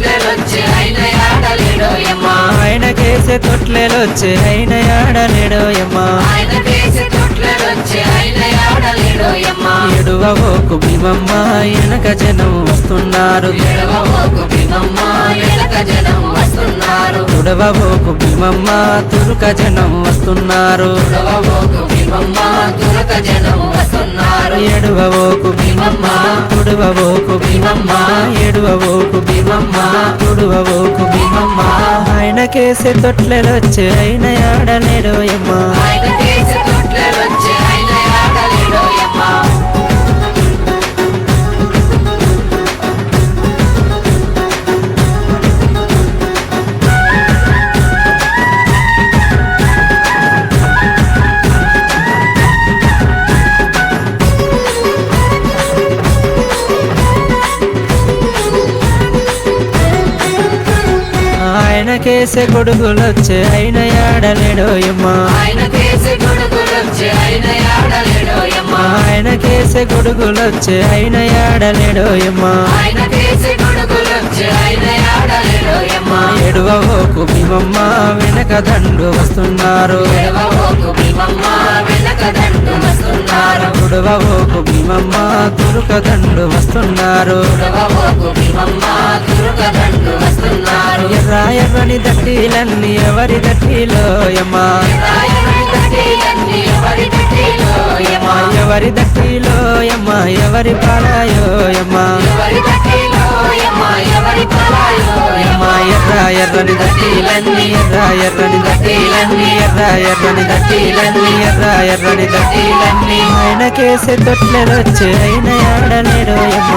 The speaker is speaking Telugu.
తొట్లెలొచ్చి అయిన ఆడలేడోయమ్మ ఆయనకేసే తొట్లెలొచ్చి అయిన ఆడలేడోయమ్మ ఆయనకేసి తొట్లెలొచ్చి అయిన ఆడలేడోయమ్మ ఎడువబోకు భీమమ్మ వెనక జనం వస్తున్నారు ఎడవబోకు భీమమ్మ వెనక జనం వస్తున్నారు తుడవబోకు భీమమ్మ తురుక జనం వస్తున్నారు ఎడవబోకు భీమమ్మ తురక జనం వస్తున్నారు ఎడువబోకు భీమమ్మ తుడవబోకు భీమమ్మ ఎడువబోకు భీమమ్మ తుడవబోకు భీమమ్మ ఆయనకేసే తొట్లెలొచ్చి అయిన ఆడలేడోయమ్మ ఆయనకేసి తొట్లెలొచ్చి అయిన ఆడలేడోయమ్మ ఆయనకేసే గొడుగులొచ్చి అయిన ఆడలేడోయమ్మ ఆయనకేసి గొడుగులొచ్చి అయిన ఆడలేడోయమ్మ ఆయనకేసే గొడుగులొచ్చి అయిన ఆడలేడోయమ్మ ఆయనకేసి గొడుగులొచ్చి అయిన ఆడలేడోయమ్మ ఎడువబోకు భీమమ్మ వెనక దండు వస్తున్నారు ఎడవబోకు భీమమ్మ వెనక దండు వస్తున్నారు తుడవబోకు భీమమ్మ తురుక దండు వస్తున్నారు ఎడవబోకు భీమమ్మ తురుక దండు వస్తున్నారు ఎర్ర ఎర్రని దట్టిలన్నీ ఎవరి దట్టిలోయమ్మ రాయని దట్టిలన్నీ ఎవరి దట్టిలోయమ్మ ఎవరి దట్టిలోయమ్మ ఎవరి పాలాయోయమ్మ ఎవరి దట్టిలోయమ్మ ఎవరి పరాయోయమ్మ ఎర్ర ఎర్రని దట్టిలన్నీ ఎర్ర ఎర్రని దట్టిలన్నీ ఎర్ర ఎర్రని దట్టిలన్నీ ఎర్ర ఎర్రని దట్టిలన్నీ ఆయనకేసే తొట్లెలొచ్చి అయిన ఆడలేడోయమ్మ